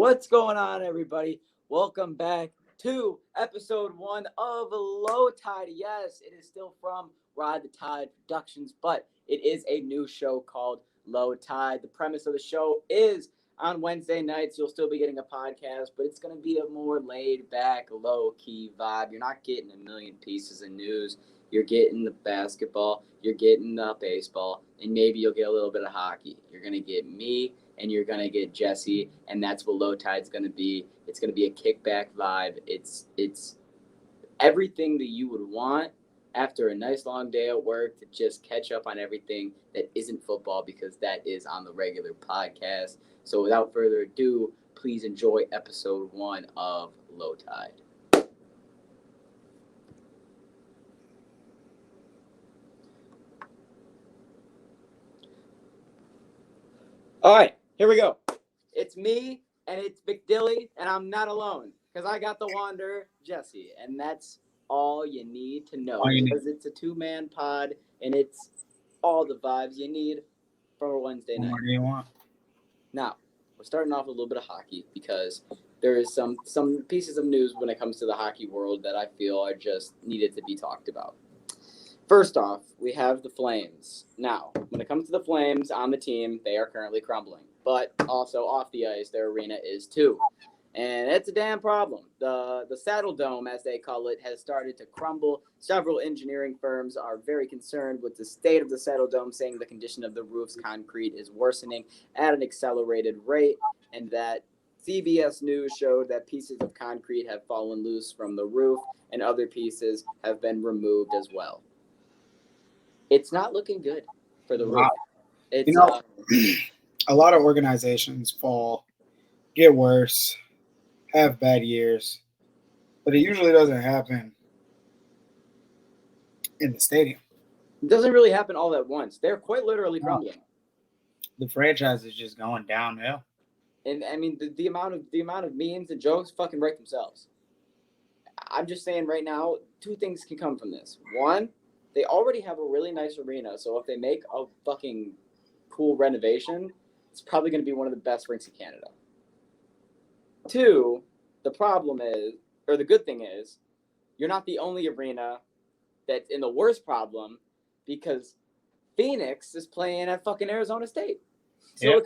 What's going on, everybody? Welcome back to episode 1 of Low Tide. Yes, it is still from Ride the Tide Productions, but it is a new show called Low Tide. The premise of the show is on Wednesday nights, you'll still be getting a podcast, but it's going to be a more laid-back, low-key vibe. You're not getting a million pieces of news. You're getting the basketball, you're getting the baseball, and maybe you'll get a little bit of hockey. You're going to get me, and you're going to get Jesse, and that's what Low Tide's going to be. It's going to be a kickback vibe. It's everything that you would want after a nice long day at work to just catch up on everything that isn't football, because that is on the regular podcast. So without further ado, please enjoy episode 1 of Low Tide. All right, here we go. It's me, and it's Big Dilly, and I'm not alone, because I got the Wanderer, Jesse, and that's all you need to know, because it's a two-man pod, and it's all the vibes you need for a Wednesday night. What do you want? Now, we're starting off with a little bit of hockey, because there is some pieces of news when it comes to the hockey world that I feel are just needed to be talked about. First off, we have the Flames. Now, when it comes to the Flames on the team, they are currently crumbling. But also off the ice, their arena is too. And it's a damn problem. The Saddle Dome, as they call it, has started to crumble. Several engineering firms are very concerned with the state of the Saddle Dome, saying the condition of the roof's concrete is worsening at an accelerated rate, and that CBS News showed that pieces of concrete have fallen loose from the roof and other pieces have been removed as well. It's not looking good for the roof. It's, a lot of organizations get worse, have bad years, but it usually doesn't happen in the stadium. It doesn't really happen all at once. They're quite literally crumbling. The franchise is just going downhill. And I mean, the amount of memes and jokes fucking write themselves. I'm just saying right now, two things can come from this. One, they already have a really nice arena, so if they make a fucking cool renovation, it's probably going to be one of the best rinks in Canada. Two, the good thing is, you're not the only arena that's in the worst problem, because Phoenix is playing at fucking Arizona State. So yeah.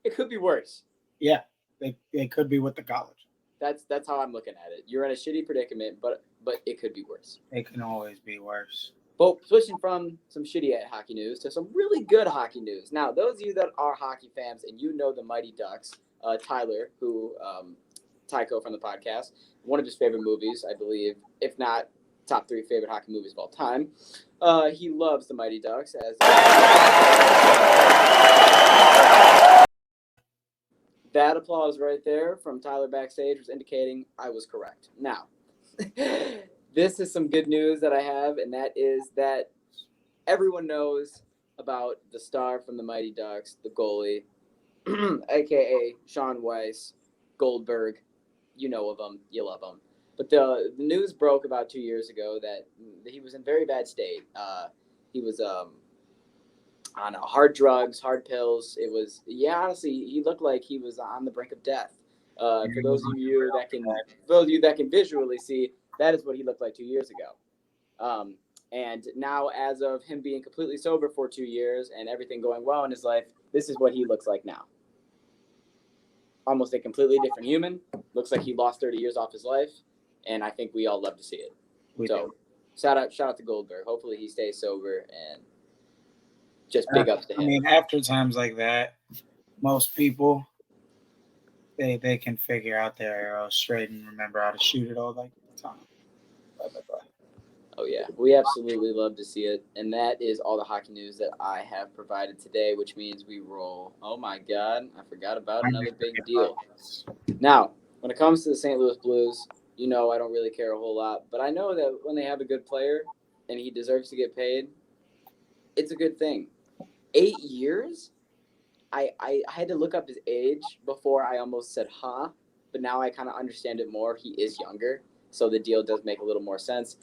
It could be worse. Yeah, they could be with the college. That's how I'm looking at it. You're in a shitty predicament, but it could be worse. It can always be worse. But switching from some shitty hockey news to some really good hockey news. Now, those of you that are hockey fans and you know the Mighty Ducks, Tyler, Tycho from the podcast, one of his favorite movies, I believe, if not top 3 favorite hockey movies of all time, he loves the Mighty Ducks. That applause right there from Tyler backstage was indicating I was correct. Now, this is some good news that I have, and that is that everyone knows about the star from the Mighty Ducks, the goalie, a.k.a. Sean Weiss, Goldberg. You know of him. You love him. But the news broke about 2 years ago that he was in very bad state. He was on hard drugs, hard pills. Honestly, he looked like he was on the brink of death. For those of you that can visually see, that is what he looked like 2 years ago. And now, as of him being completely sober for 2 years and everything going well in his life, this is what he looks like now. Almost a completely different human. Looks like he lost 30 years off his life, and I think we all love to see it. Shout out to Goldberg. Hopefully he stays sober, and just big ups to him. I mean, after times like that, most people, they can figure out their arrow straight and remember how to shoot it all like the time. Bye. Oh, yeah. We absolutely love to see it. And that is all the hockey news that I have provided today, which means we roll. Oh, my God. I forgot about another big deal. Now, when it comes to the St. Louis Blues, I don't really care a whole lot. But I know that when they have a good player and he deserves to get paid, it's a good thing. 8 years? I had to look up his age before I almost said, but now I kind of understand it more. He is younger, so the deal does make a little more sense.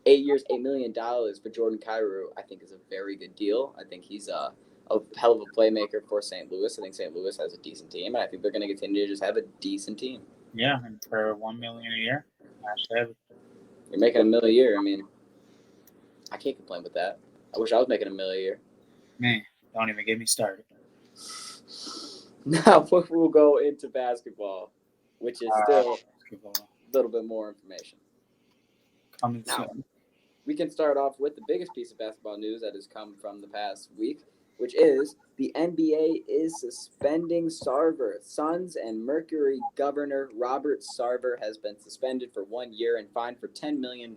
8 years, $8 million for Jordan Kyrou, I think is a very good deal. I think he's a a hell of a playmaker for St. Louis. I think St. Louis has a decent team, and I think they're going to continue to just have a decent team. Yeah, and for $1 million a year, actually, You're making $1 million a year. I mean, I can't complain with that. I wish I was making $1 million a year. man, don't even get me started. Now we'll go into basketball, which is still a little bit more information. Coming Now, soon. we can start off with the biggest piece of basketball news that has come from the past week, which is the NBA is suspending Sarver. Suns and Mercury governor Robert Sarver has been suspended for 1 year and fined for $10 million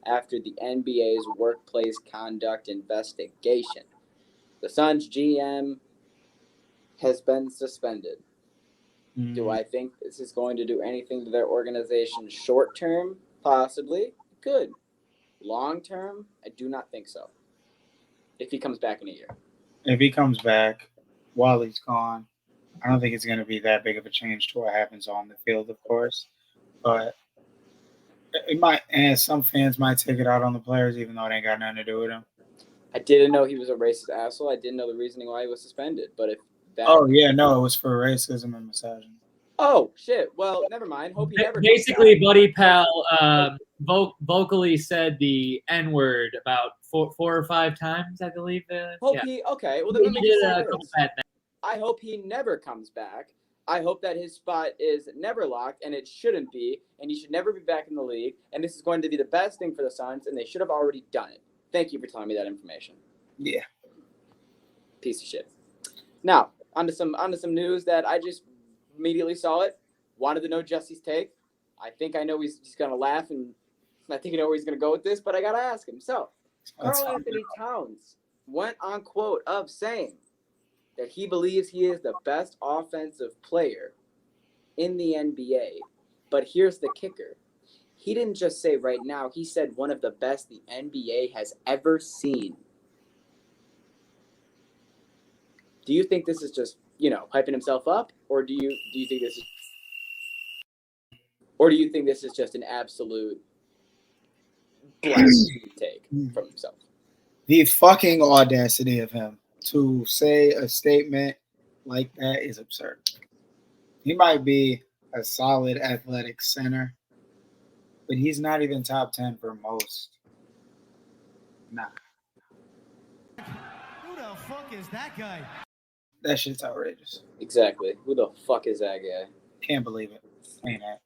after the NBA's workplace conduct investigation. The Suns GM has been suspended. Do I think this is going to do anything to their organization short term? Possibly. Good. Long term, I do not think so. If he comes back in a year. If he comes back while he's gone, I don't think it's going to be that big of a change to what happens on the field, of course. But it might, and some fans might take it out on the players, even though it ain't got nothing to do with them. I didn't know he was a racist asshole. I didn't know the reasoning why he was suspended. But if that... Oh, yeah, no, it was for racism and misogyny. Oh, shit. Well, never mind. Hope he never basically, Buddy Pal vocally said the N-word about four or five times, I believe. Hope he... Okay, well, then let me just say this. Bad I hope he never comes back. I hope that his spot is never locked, and it shouldn't be, and he should never be back in the league, and this is going to be the best thing for the Suns, and they should have already done it. Thank you for telling me that information. Yeah. Piece of shit. Now, onto some news that I just immediately saw it. Wanted to know Jesse's take. I think I know he's going to laugh, and I think I know where he's going to go with this, but I got to ask him. So, Karl Anthony Towns went on quote of saying that he believes he is the best offensive player in the NBA. But here's the kicker. He didn't just say right now. He said one of the best the NBA has ever seen. Do you think this is just, hyping himself up? Or do you think this is... Or do you think this is just an absolute blasphemy take from himself? The fucking audacity of him to say a statement like that is absurd. He might be a solid athletic center, but he's not even top 10 for most. Nah. Who the fuck is that guy? That shit's outrageous. Exactly. Who the fuck is that guy? Can't believe it. Ain't that?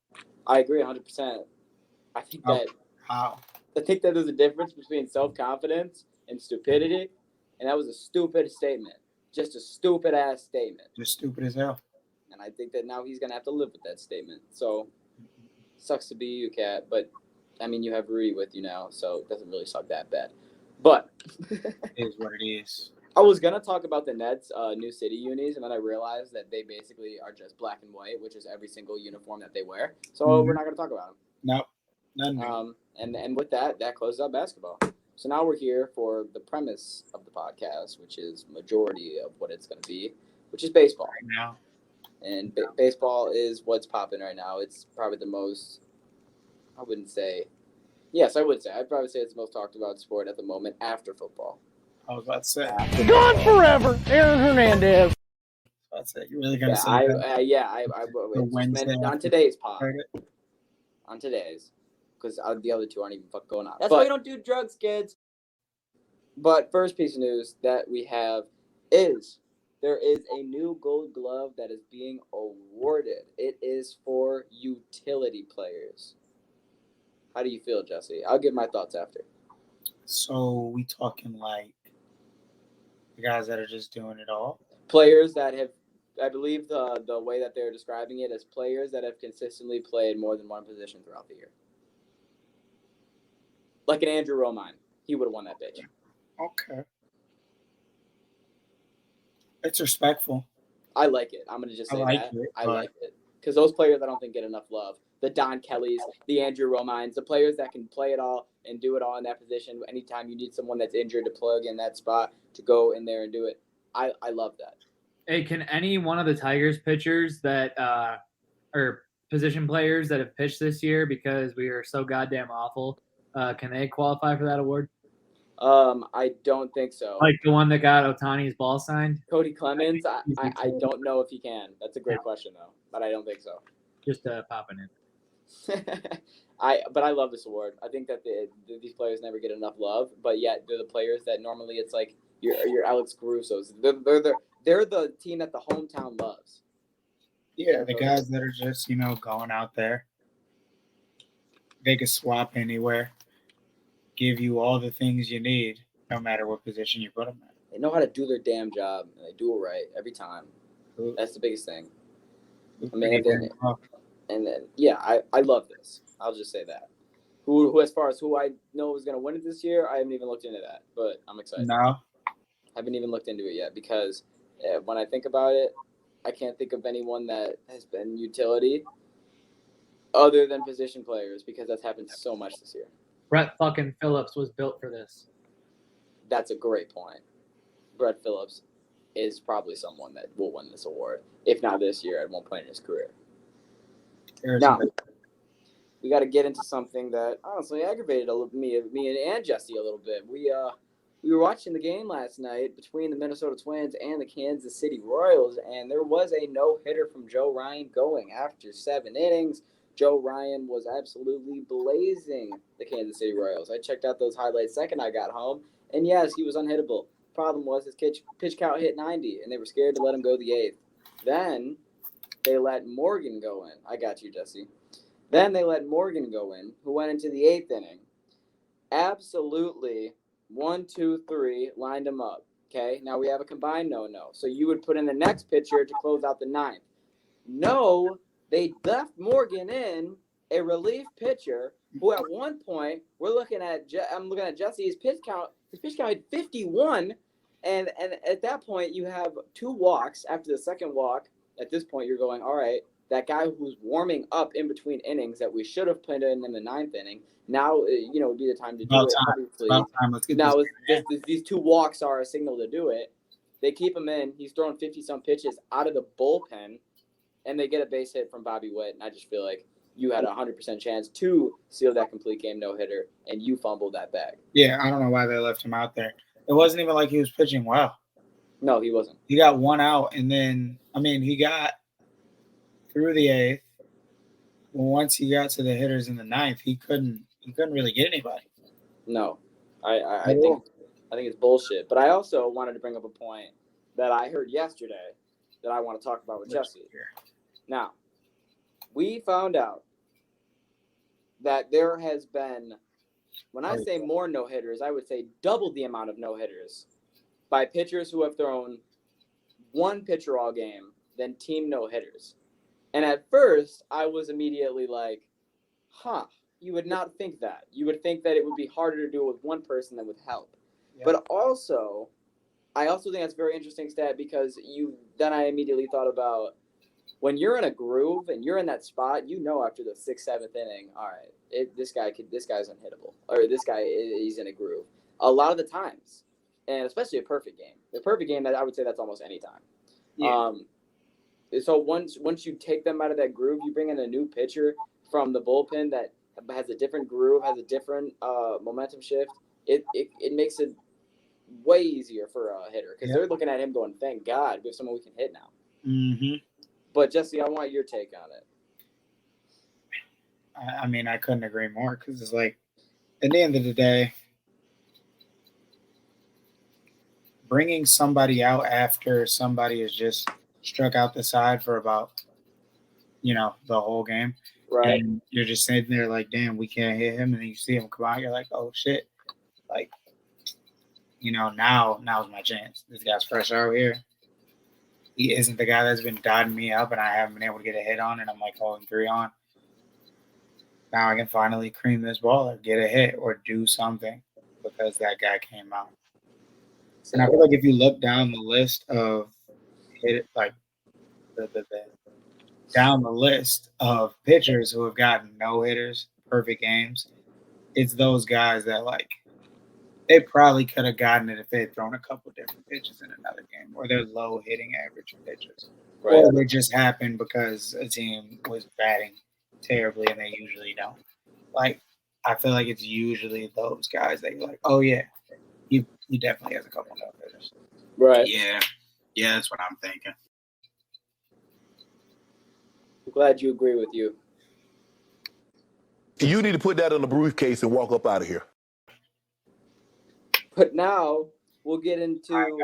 I agree 100%. I think that there's a difference between self-confidence and stupidity, and that was a stupid statement. Just a stupid-ass statement. Just stupid as hell. And I think that now he's going to have to live with that statement. So, sucks to be you, Kat, but, I mean, you have Rudy with you now, so it doesn't really suck that bad. But it is what it is. I was going to talk about the Nets' new city unis, and then I realized that they basically are just black and white, which is every single uniform that they wear. So we're not going to talk about them. Nope. None. And with that closes out basketball. So now we're here for the premise of the podcast, which is majority of what it's going to be, which is baseball. Right now. And baseball is what's popping right now. It's probably the most, I would say I'd probably say it's the most talked about sport at the moment after football. I was about to say. Gone forever, Aaron Hernandez. I was about to say, you really going to say that? I on today's pod. On today's. Because the other two aren't even fucking going on. That's why we don't do drugs, kids. But first piece of news that we have is there is a new gold glove that is being awarded. It is for utility players. How do you feel, Jesse? I'll give my thoughts after. So we talking like the guys that are just doing it all? Players that have, I believe the way that they're describing it as players that have consistently played more than one position throughout the year. Like an Andrew Romine. He would have won that bitch. Okay. It's respectful. I like it. I'm going to just say I like it. Because those players I don't think get enough love. The Don Kellys, the Andrew Romines, the players that can play it all and do it all in that position. Anytime you need someone that's injured to plug in that spot to go in there and do it. I love that. Hey, can any one of the Tigers pitchers that or position players that have pitched this year because we are so goddamn awful, can they qualify for that award? I don't think so. Like the one that got Otani's ball signed? Cody Clemens, I Easy choice. don't know if he can. That's a great question though, but I don't think so. Just popping in. But I love this award. I think that these players never get enough love, but yet they're the players that normally it's like your Alex Caruso's. They're the team that the hometown loves. Yeah, the guys that are just, going out there. They could swap anywhere, give you all the things you need, no matter what position you put them in. They know how to do their damn job, and they do it right every time. That's the biggest thing. I mean, and then I love this. I'll just say that. Who as far as who I know is going to win it this year, I haven't even looked into that, but I'm excited. No, I haven't even looked into it yet because when I think about it, I can't think of anyone that has been utility other than position players because that's happened so much this year. Brett fucking Phillips was built for this. That's a great point. Brett Phillips is probably someone that will win this award, if not this year, at one point in his career. Now, we got to get into something that honestly aggravated me and Jesse a little bit. We were watching the game last night between the Minnesota Twins and the Kansas City Royals, and there was a no-hitter from Joe Ryan going after 7 innings. Joe Ryan was absolutely blazing the Kansas City Royals. I checked out those highlights second I got home, and yes, he was unhittable. Problem was his pitch count hit 90, and they were scared to let him go the 8th. Then they let Morgan go in. I got you, Jesse. Then they let Morgan go in, who went into the 8th inning. Absolutely 1, 2, 3, lined him up. Okay, now we have a combined no-no. So you would put in the next pitcher to close out the 9th. No, they left Morgan in, a relief pitcher, who at one point, I'm looking at Jesse's pitch count. His pitch count had 51, and at that point, you have 2 walks. After the second walk, at this point, you're going, all right, that guy who's warming up in between innings that we should have put in the 9th inning, now, would be the time to do it, obviously. Let's get now, this. these 2 walks are a signal to do it. They keep him in. He's throwing 50-some pitches out of the bullpen, and they get a base hit from Bobby Witt, and I just feel like you had a 100% chance to seal that complete game no-hitter, and you fumbled that bag. Yeah, I don't know why they left him out there. It wasn't even like he was pitching well. No, he wasn't. He got 1 out, and then, he got through the 8th. Once he got to the hitters in the 9th, he couldn't really get anybody. No, I think it's bullshit. But I also wanted to bring up a point that I heard yesterday that I want to talk about with Jesse. Now, we found out that there has been, when I say more no-hitters, I would say double the amount of no-hitters by pitchers who have thrown 1 pitcher all game than team no-hitters. And at first, I was immediately like, you would not think that. You would think that it would be harder to do it with 1 person than with help. Yeah. But also, I also think that's a very interesting stat because then I immediately thought about when you're in a groove and you're in that spot, after the 6th, 7th inning, all right, this guy's unhittable, or this guy he's in a groove. A lot of the times, and especially a perfect game. The perfect game, that I would say that's almost any time. Yeah. So once you take them out of that groove, you bring in a new pitcher from the bullpen that has a different groove, has a different momentum shift. It makes it way easier for a hitter because they're looking at him going, thank God, we have someone we can hit now. Mm-hmm. But, Jesse, I want your take on it. I couldn't agree more because it's like, at the end of the day, bringing somebody out after somebody has just struck out the side for about, the whole game. Right. And you're just sitting there like, damn, we can't hit him. And then you see him come out, you're like, oh, shit. Like, now's my chance. This guy's fresh out here. He isn't the guy that's been dotting me up and I haven't been able to get a hit on and I'm like holding 3 on. Now I can finally cream this ball or get a hit or do something because that guy came out. And I feel like if you look down the list of down the list of pitchers who have gotten no hitters, perfect games, it's those guys that they probably could have gotten it if they had thrown a couple different pitches in another game, or they're low hitting average pitchers. Right. Or they just happened because a team was batting terribly and they usually don't. I feel like it's usually those guys that you're like, oh yeah, He definitely has a couple no hitters. Right. Yeah, that's what I'm thinking. I'm glad you agree with you. You need to put that in a briefcase and walk up out of here. But now we'll get into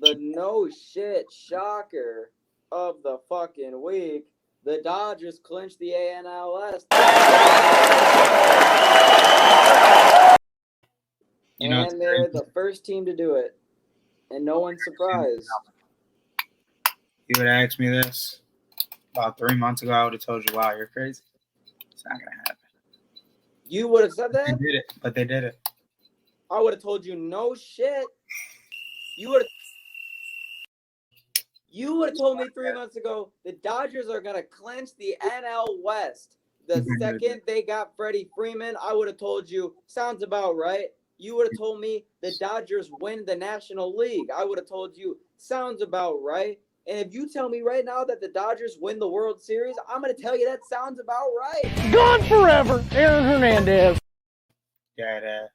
the no shit shocker of the fucking week. The Dodgers clinched the AL West. And they're the first team to do it. And no one's surprised. You would ask me this about 3 months ago, I would have told you, wow, you're crazy. It's not going to happen. You would have said that? They did it, but they did it. I would have told you no shit. You would have told me 3 months ago the Dodgers are going to clinch the NL West. The second they got Freddie Freeman, I would have told you, sounds about right. You would have told me the Dodgers win the National League. I would have told you, sounds about right. And if you tell me right now that the Dodgers win the World Series, I'm going to tell you that sounds about right. Gone forever, Aaron Hernandez. Yeah, it is.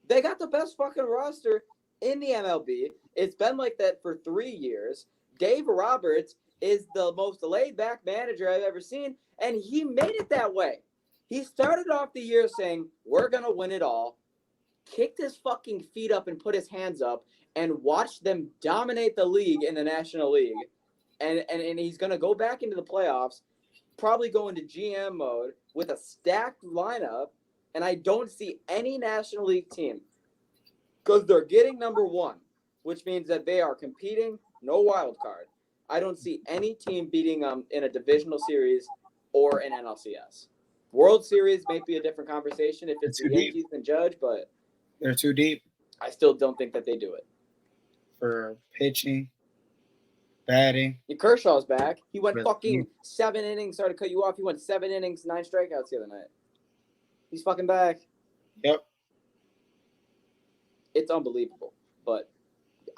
They got the best fucking roster in the MLB. It's been like that for 3 years. Dave Roberts is the most laid-back manager I've ever seen, and he made it that way. He started off the year saying, we're going to win it all, kicked his fucking feet up and put his hands up, and watched them dominate the league in the National League. And he's going to go back into the playoffs, probably go into GM mode with a stacked lineup, and I don't see any National League team, because they're getting number one, which means that they are competing, no wild card. I don't see any team beating them in a divisional series or an NLCS. World Series may be a different conversation if it's the Yankees and Judge, but they're too deep. I still don't think that they do it. For pitching, batting. Kershaw's back. He went fucking 7 innings. Sorry to cut you off. He went 7 innings, 9 strikeouts the other night. He's fucking back. Yep. It's unbelievable. But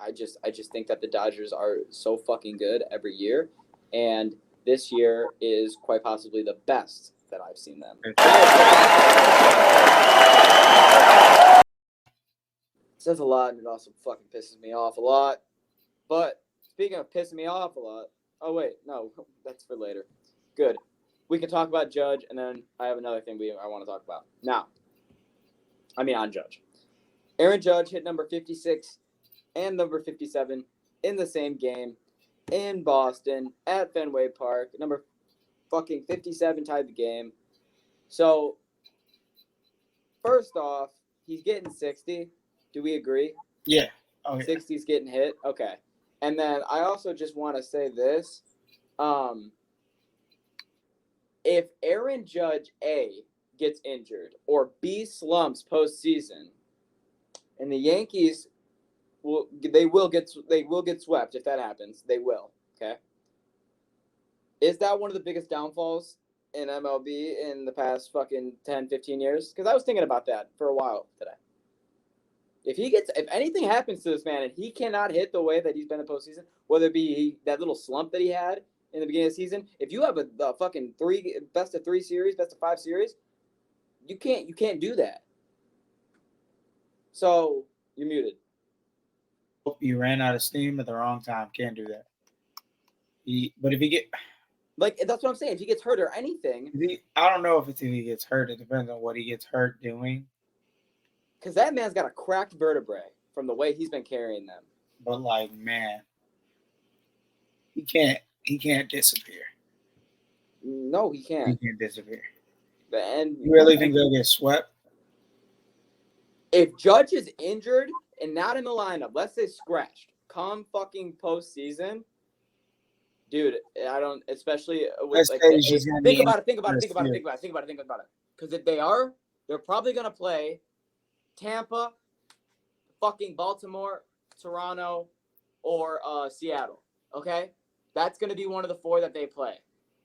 I just think that the Dodgers are so fucking good every year. And this year is quite possibly the best that I've seen them. It says a lot, and it also fucking pisses me off a lot. But speaking of pissing me off a lot, oh wait, no, that's for later. Good. We can talk about Judge, and then I have another thing I want to talk about. Now, on Judge. Aaron Judge hit number 56 and number 57 in the same game in Boston at Fenway Park. Number fucking 57 tied the game. So, first off, he's getting 60. Do we agree? Yeah. Okay. 60's getting hit? Okay. And then I also just want to say this. If Aaron Judge, A, gets injured, or B, slumps postseason, and the Yankees will get swept if that happens. They will, okay? Is that one of the biggest downfalls in MLB in the past fucking 10, 15 years? Because I was thinking about that for a while today. If anything happens to this man and he cannot hit the way that he's been in the postseason, whether it be that little slump that he had in the beginning of the season, if you have a fucking best of 3 series, best of 5 series, you can't do that. So you're muted. You ran out of steam at the wrong time. Can't do that. But if he get that's what I'm saying. If he gets hurt or anything, I don't know if he gets hurt. It depends on what he gets hurt doing. Because that man's got a cracked vertebrae from the way he's been carrying them. But man, he can't disappear. No, he can't. He can't disappear. And you really think they'll get swept? If Judge is injured and not in the lineup, let's say scratched, come fucking postseason, dude, I don't, especially with think about it. Because if they are, they're probably going to play Tampa, fucking Baltimore, Toronto, or Seattle, okay? That's going to be one of the 4 that they play.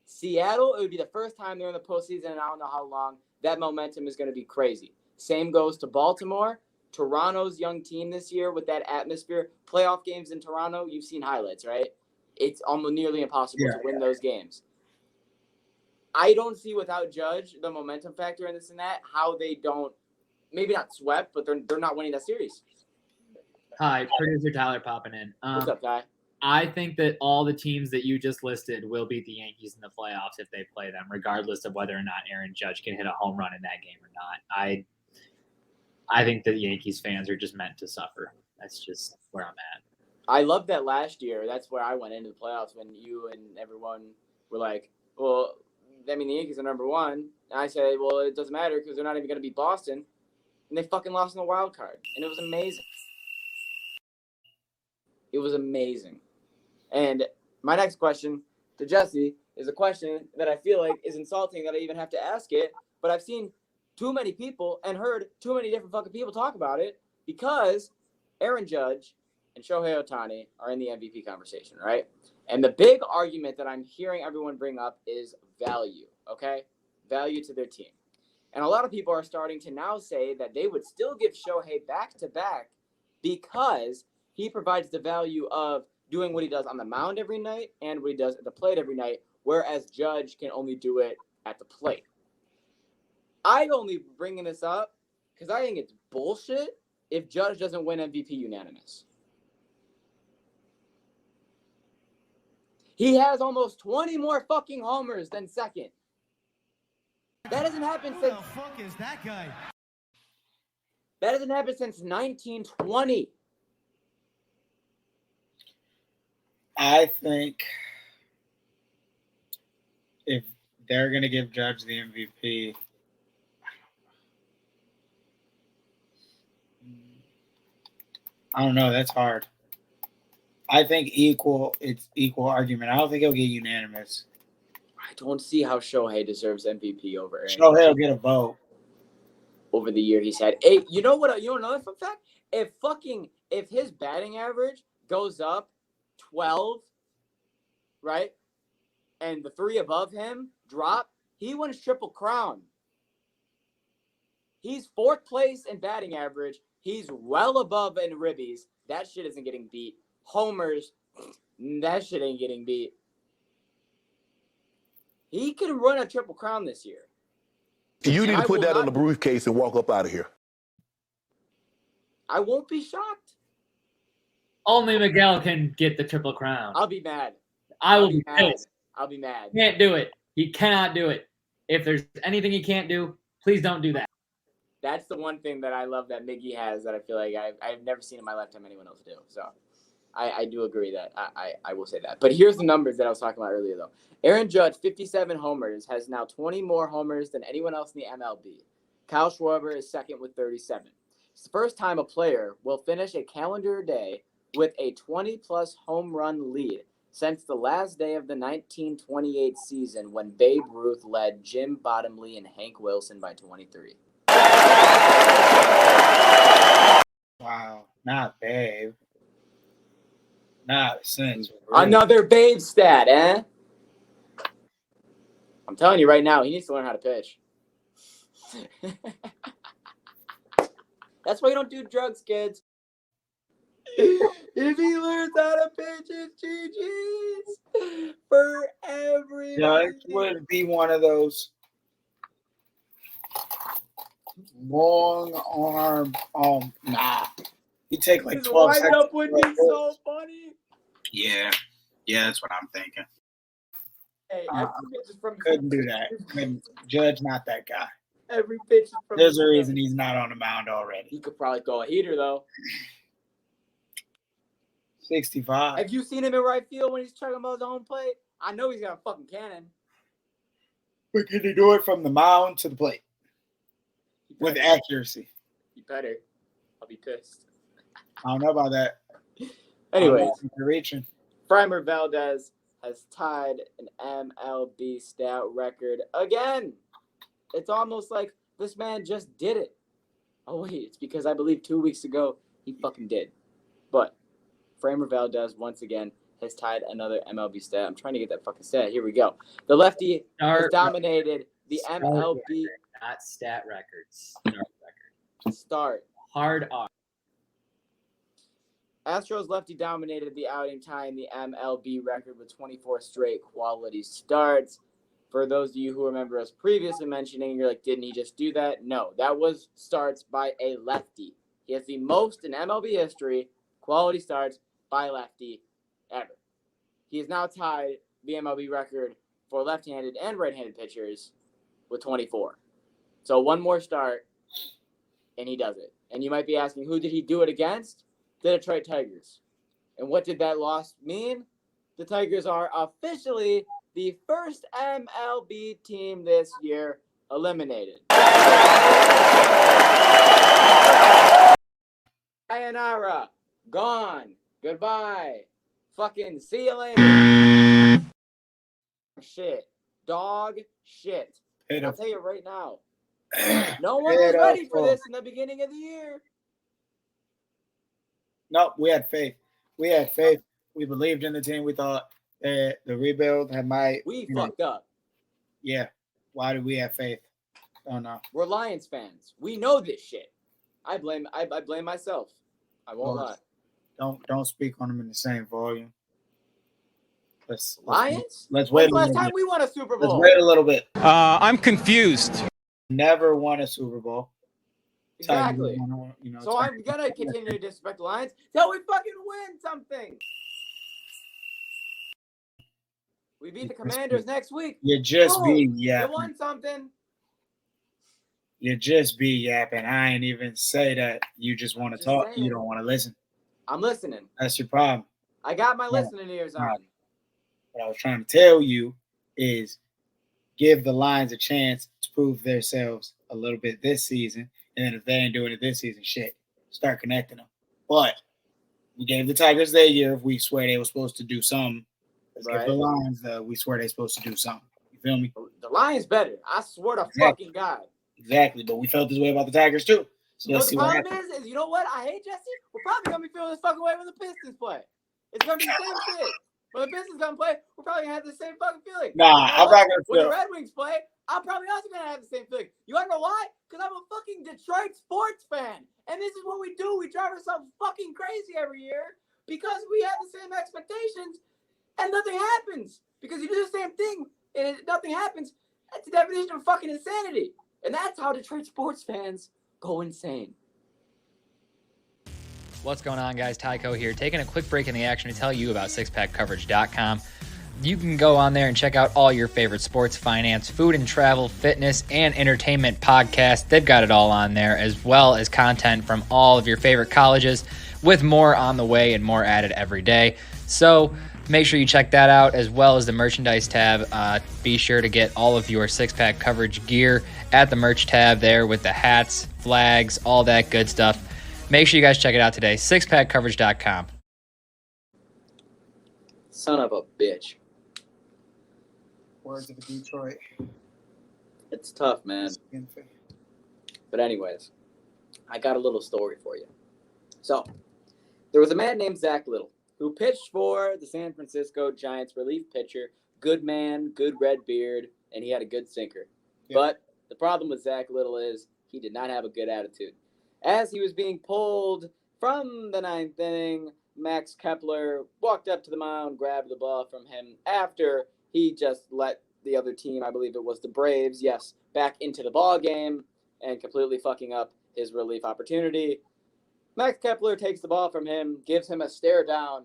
Seattle, it would be the first time they're in the postseason, and I don't know how long. That momentum is going to be crazy. Same goes to Baltimore. Toronto's young team this year with that atmosphere. Playoff games in Toronto, you've seen highlights, right? It's almost nearly impossible to win those games. I don't see without Judge the momentum factor in this and that, how they don't, maybe not swept, but they're not winning that series. Hi, producer Tyler popping in. What's up, guy? I think that all the teams that you just listed will beat the Yankees in the playoffs if they play them, regardless of whether or not Aaron Judge can hit a home run in that game or not. I think the Yankees fans are just meant to suffer. That's just where I'm at. I loved that last year. That's where I went into the playoffs when you and everyone were like, well, I mean, the Yankees are number one. And I said, well, it doesn't matter because they're not even going to beat Boston. And they fucking lost in the wild card. And it was amazing. It was amazing. And my next question to Jesse is a question that I feel like is insulting that I even have to ask it. But I've seen too many people and heard too many different fucking people talk about it because Aaron Judge and Shohei Ohtani are in the MVP conversation, right? And the big argument that I'm hearing everyone bring up is value, okay? Value to their team. And a lot of people are starting to now say that they would still give Shohei back-to-back because he provides the value of doing what he does on the mound every night and what he does at the plate every night, whereas Judge can only do it at the plate. I'm only bringing this up because I think it's bullshit if Judge doesn't win MVP unanimous. He has almost 20 more fucking homers than second. That hasn't happened Who since. the fuck is that guy? That hasn't happened since 1920. I think if they're going to give Judge the MVP, I don't know. That's hard. I think it's equal argument. I don't think he'll get unanimous. I don't see how Shohei deserves MVP over Aaron. Shohei will get a vote. Over the year he's had 8. You know what? You know another fun fact? If his batting average goes up 12, right, and the 3 above him drop, he wins Triple Crown. He's 4th place in batting average. He's well above in ribbies. That shit isn't getting beat. Homers, that shit ain't getting beat. He can run a Triple Crown this year. You need And to put that on the briefcase and walk up out of here. I won't be shocked. Only Miguel can get the Triple Crown. I'll be mad. I will be mad. pissed. I'll be mad. He can't do it. He cannot do it. If there's anything he can't do, please don't do that. That's the one thing that I love that Miggy has that I feel like I've never seen in my lifetime anyone else do. So I do agree that I will say that. But here's the numbers that I was talking about earlier, though. Aaron Judge, 57 homers, has now 20 more homers than anyone else in the MLB. Kyle Schwarber is second with 37. It's the first time a player will finish a calendar day with a 20-plus home run lead since the last day of the 1928 season when Babe Ruth led Jim Bottomley and Hank Wilson by 23. Wow. Not Babe. Not since. Another Babe stat, eh? I'm telling you right now, he needs to learn how to pitch. That's why you don't do drugs, kids. If he learns how to pitch, it's GG's for everybody. Judge would be one of those long arm. Nah. You take like His 12 seconds. windup would be so funny. Yeah, that's what I'm thinking. Hey, every pitch is from Couldn't do that. Judge, not that guy. Every pitch is from. There's a reason he's not on the mound already. He could probably throw a heater though. 65. Have you seen him in right field when he's chugging about his own plate? I know he's got a fucking cannon. But can he do it from the mound to the plate with accuracy? You better. I'll be pissed. I don't know about that. Anyways, You're reaching. Framber Valdez has tied an MLB stat record again. It's almost like this man just did it. Oh, wait, it's because I believe 2 weeks ago he fucking did. But Framber Valdez, once again, has tied another MLB stat. I'm trying to get that fucking stat. Here we go. The lefty has dominated the MLB. Not stat records. Start. Hard R. Astros lefty dominated the outing, tying the MLB record with 24 straight quality starts. For those of you who remember us previously mentioning, you're like, didn't he just do that? No, that was starts by a lefty. He has the most in MLB history quality starts by lefty ever. He is now tied the MLB record for left-handed and right-handed pitchers with 24. So one more start, and he does it. And you might be asking, who did he do it against? The Detroit Tigers. And what did that loss mean? The Tigers are officially the first MLB team this year eliminated. Sayonara. Gone. Goodbye. Fucking see you later. Shit. Dog shit. I'll tell you right now. No one was ready for this in the beginning of the year. Nope, we had faith. We believed in the team. We thought that the rebuild might. We fucked up. Yeah. Why did we have faith? I don't know. We're Lions fans. We know this shit. I blame myself. I won't lie. Don't speak on them in the same volume. Lions? Let's wait. When's the last time we won a Super Bowl? Let's wait a little bit. I'm confused. Never won a Super Bowl. Exactly. So I'm gonna continue to disrespect the Lions till we fucking win something. We beat the Commanders next week. You just be yapping. You won something. You just be yapping. I ain't even say that. You just want to talk. Saying. You don't want to listen. I'm listening. That's your problem. I got my listening ears on. What I was trying to tell you is give the Lions a chance to prove themselves a little bit this season. And then if they ain't doing it this season, shit, start connecting them. But we gave the Tigers their year if we swear they were supposed to do something. Let's give the Lions we swear they're supposed to do something. You feel me? The Lions better. I swear to fucking God. Exactly. But we felt this way about the Tigers too. So let's see the what problem happens. is, you know what? I hate Jesse. We're probably going to be feeling this fucking way when the Pistons play. It's going to be the same shit. When the Pistons come play, we're probably going to have the same fucking feeling. Nah, I'm not going to When feel. the Red Wings play, I'm probably also going to have the same feeling. You want to know why? Because I'm a fucking Detroit sports fan. And this is what we do. We drive ourselves fucking crazy every year because we have the same expectations and nothing happens. Because you do the same thing and nothing happens. That's the definition of fucking insanity. And that's how Detroit sports fans go insane. What's going on, guys? Tyco here, taking a quick break in the action to tell you about sixpackcoverage.com. You can go on there and check out all your favorite sports, finance, food and travel, fitness, and entertainment podcasts. They've got it all on there, as well as content from all of your favorite colleges, with more on the way and more added every day. So make sure you check that out, as well as the merchandise tab. Be sure to get all of your six-pack coverage gear at the merch tab there with the hats, flags, all that good stuff. Make sure you guys check it out today, sixpackcoverage.com. Son of a bitch. Words of Detroit. It's tough, man. But anyways, I got a little story for you. So, there was a man named Zach Little who pitched for the San Francisco Giants relief pitcher. Good man, good red beard, and he had a good sinker. Yeah. But the problem with Zach Little is he did not have a good attitude. As he was being pulled from the ninth inning, Max Kepler walked up to the mound, grabbed the ball from him after he just let the other team, I believe it was the Braves, back into the ball game and completely fucking up his relief opportunity. Max Kepler takes the ball from him, gives him a stare down.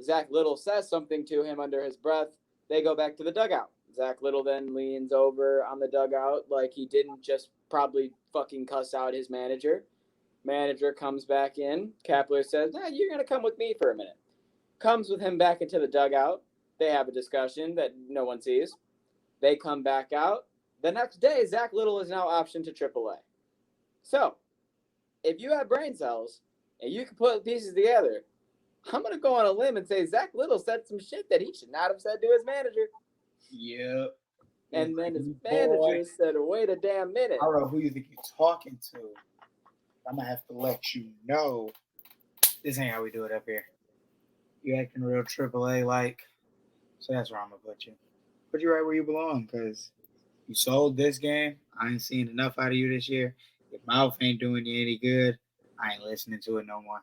Zach Little says something to him under his breath. They go back to the dugout. Zach Little then leans over on the dugout like he didn't just probably fucking cuss out his manager. Manager comes back in. Kepler says, "Nah, you're going to come with me for a minute." Comes with him back into the dugout. They have a discussion that no one sees. They come back out. The next day, Zach Little is now optioned to AAA. So, if you have brain cells and you can put pieces together, I'm going to go on a limb and say Zach Little said some shit that he should not have said to his manager. Yeah. And then his manager said, "Wait a damn minute." I don't know who you think you're talking to. I'm going to have to let you know this ain't how we do it up here. You acting real AAA-like. So that's where I'm going to put you. Put you right where you belong, because you sold this game. I ain't seen enough out of you this year. Your mouth ain't doing you any good. I ain't listening to it no more.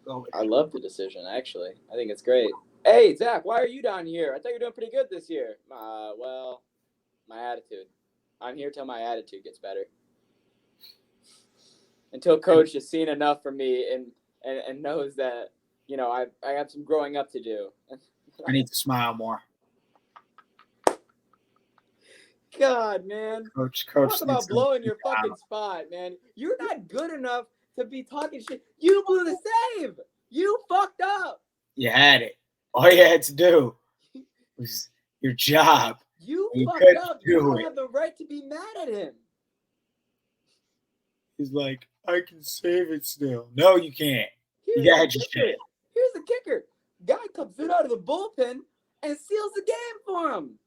Go with it. I love the decision, actually. I think it's great. Hey, Zach, why are you down here? I thought you were doing pretty good this year. Well, my attitude. I'm here till my attitude gets better. Until coach has seen enough from me and and knows that, I have some growing up to do. I need to smile more. God, man. Coach Talk about blowing your fucking spot, man. You're not good enough to be talking shit. You blew the save. You fucked up. You had it. All you had to do was your job. You fucked couldn't up. do You don't it. have the right to be mad at him. He's like, I can save it still. No, you can't. Here's You got the your kicker. shit. Here's the kicker. Guy comes in out of the bullpen and seals the game for him.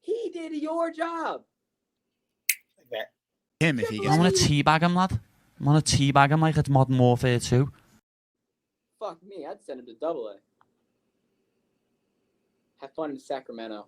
He did your job. Like that. Him if he I gets want to teabag him, lad. I want to teabag him like it's Modern Warfare 2. Fuck me. I'd send him to AA. Have fun in Sacramento.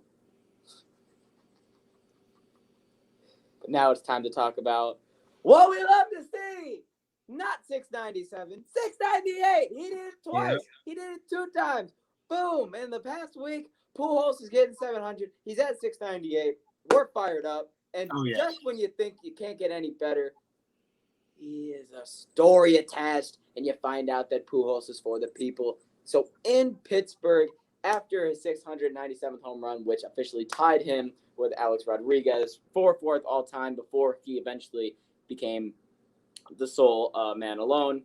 But now it's time to talk about what we love to see. Not 697, 698. He did it twice. Yeah. He did it 2 times. Boom. In the past week, Pujols is getting 700. He's at 698. We're fired up. And just when you think you can't get any better, he is a story attached, and you find out that Pujols is for the people. So in Pittsburgh, after his 697th home run, which officially tied him with Alex Rodriguez for 4th all-time before he eventually became the sole man alone,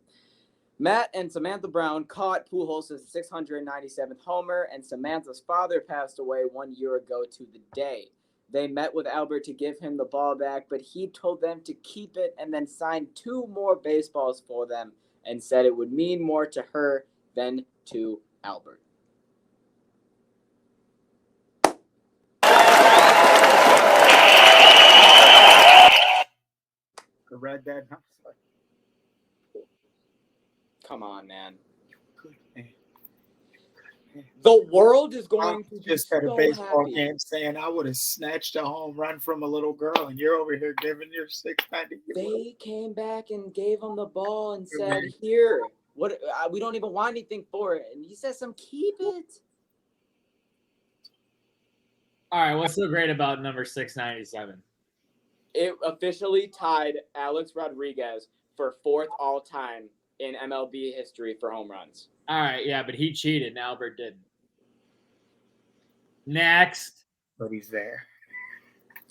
Matt and Samantha Brown caught Pujols' 697th homer, and Samantha's father passed away 1 year ago to the day. They met with Albert to give him the ball back, but he told them to keep it and then signed 2 more baseballs for them and said it would mean more to her than to Albert. I read that. I was like, Come on, man. good man. The world is going to be Just at a so baseball happy. game saying I would have snatched a home run from a little girl, and you're over here giving your 690. They came back and gave him the ball and Good said, man. "Here, what? We don't even want anything for it." And he says, "Some keep it." All right, what's so great about number 697? It officially tied Alex Rodriguez for 4th all-time in MLB history for home runs. All right, yeah, but he cheated and Albert didn't. Next. But he's there.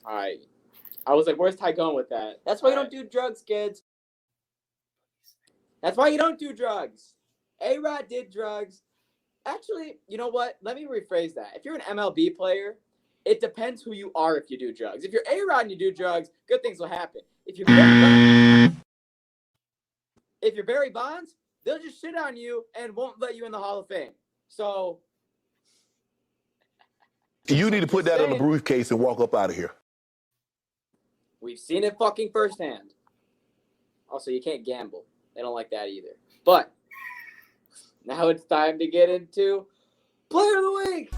All right. I was like, where's Ty going with that? That's why you don't do drugs, kids. That's why you don't do drugs. A-Rod did drugs. Actually, you know what? Let me rephrase that. If you're an MLB player, it depends who you are if you do drugs. If you're A-Rod and you do drugs, good things will happen. If you're Barry Bonds, they'll just shit on you and won't let you in the Hall of Fame. So You need to put that in a briefcase and walk up out of here. we've seen it fucking firsthand. Also, you can't gamble. They don't like that either. But now it's time to get into Player of the Week.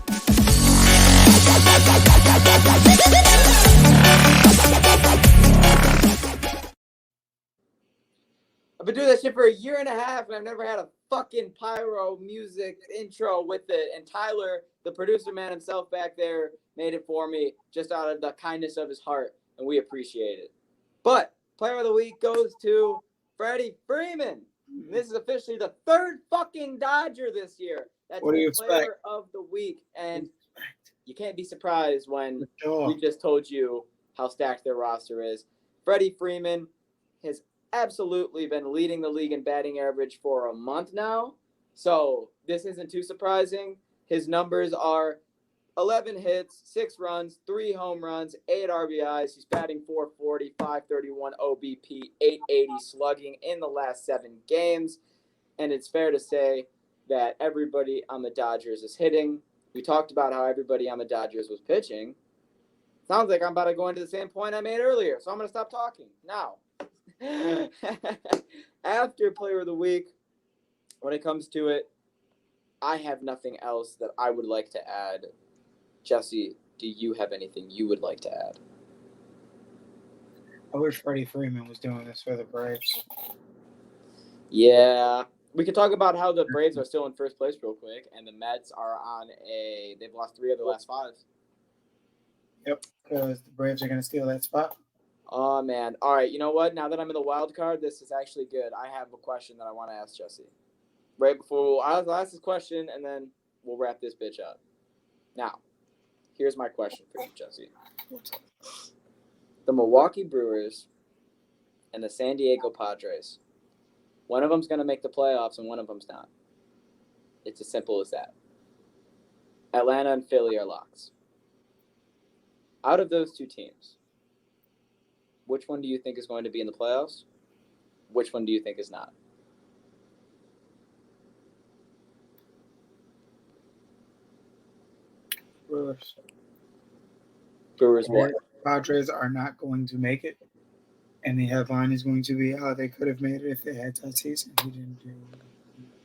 I've been doing that shit for 1.5 years, and I've never had a fucking pyro music intro with it. And Tyler, the producer man himself back there, made it for me just out of the kindness of his heart, and we appreciate it. But Player of the Week goes to Freddie Freeman. And this is officially the 3rd fucking Dodger this year. That's What do you the Player expect? of the Week. And you can't be surprised when Sure. we just told you how stacked their roster is. Freddie Freeman has absolutely been leading the league in batting average for a month now. So this isn't too surprising. His numbers are 11 hits, 6 runs, 3 home runs, 8 RBIs. He's batting .440, .531 OBP, .880 slugging in the last 7 games. And it's fair to say that everybody on the Dodgers is hitting. We talked about how everybody on the Dodgers was pitching. Sounds like I'm about to go into the same point I made earlier, so I'm going to stop talking now. After Player of the Week, when it comes to it, I have nothing else that I would like to add. Jesse, do you have anything you would like to add? I wish Freddie Freeman was doing this for the Braves. Yeah. We can talk about how the Braves are still in first place real quick, and the Mets are on they've lost 3 of their last 5. Yep, because the Braves are going to steal that spot. Oh, man. All right, you know what? Now that I'm in the wild card, this is actually good. I have a question that I want to ask Jesse. Right before I'll ask this question, and then we'll wrap this bitch up. Now, here's my question for you, Jesse. The Milwaukee Brewers and the San Diego Padres. One of them's going to make the playoffs, and one of them's not. It's as simple as that. Atlanta and Philly are locks. Out of those two teams, which one do you think is going to be in the playoffs? Which one do you think is not? Brewers. Brewers what? Padres are not going to make it. And the headline is going to be how they could have made it if they had Tatis and he didn't do what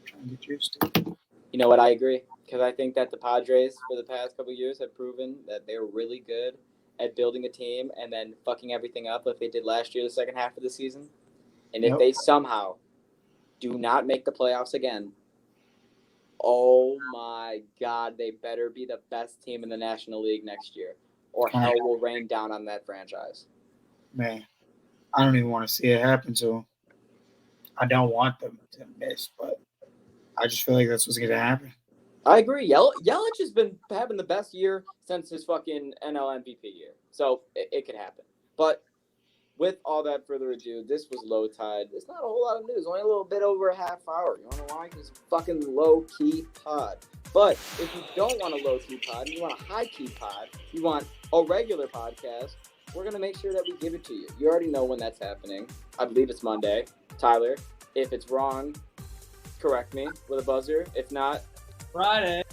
trying to get used to. You know what? I agree. Because I think that the Padres, for the past couple of years, have proven that they're really good at building a team and then fucking everything up like they did last year, the second half of the season. And if they somehow do not make the playoffs again, oh my God, they better be the best team in the National League next year, or hell will rain down on that franchise. Man, I don't even want to see it happen to them. I don't want them to miss, but I just feel like that's what's going to happen. I agree. Yelich has been having the best year since his fucking NL MVP year. So it could happen. But with all that further ado, this was Low Tide. It's not a whole lot of news. Only a little bit over a half hour. You want to know why? Because it's a fucking low-key pod. But if you don't want a low-key pod, you want a high-key pod, you want a regular podcast, we're going to make sure that we give it to you. You already know when that's happening. I believe it's Monday. Tyler, if it's wrong, correct me with a buzzer. If not, Friday.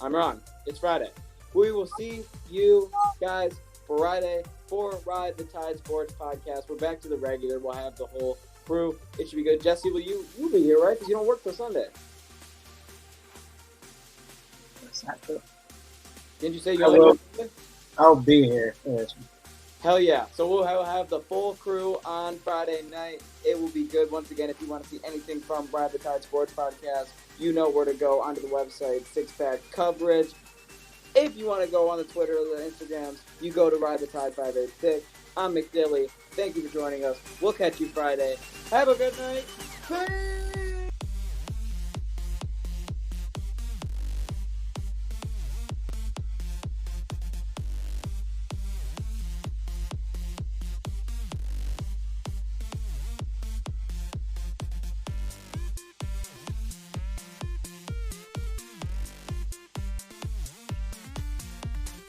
I'm wrong. It's Friday. We will see you guys Friday for Ride the Tide Sports Podcast. We're back to the regular. We'll have the whole crew. It should be good. Jesse, you'll be here, right? Because you don't work till Sunday. That's not true. Didn't you say you only work Sunday? I'll be here for this one. Hell yeah. So we'll have the full crew on Friday night. It will be good. Once again, if you want to see anything from Ride the Tide Sports Podcast, you know where to go onto the website, Six-Pack Coverage. If you want to go on the Twitter or the Instagrams, you go to Ride the Tide 586. I'm McDilly. Thank you for joining us. We'll catch you Friday. Have a good night. Peace!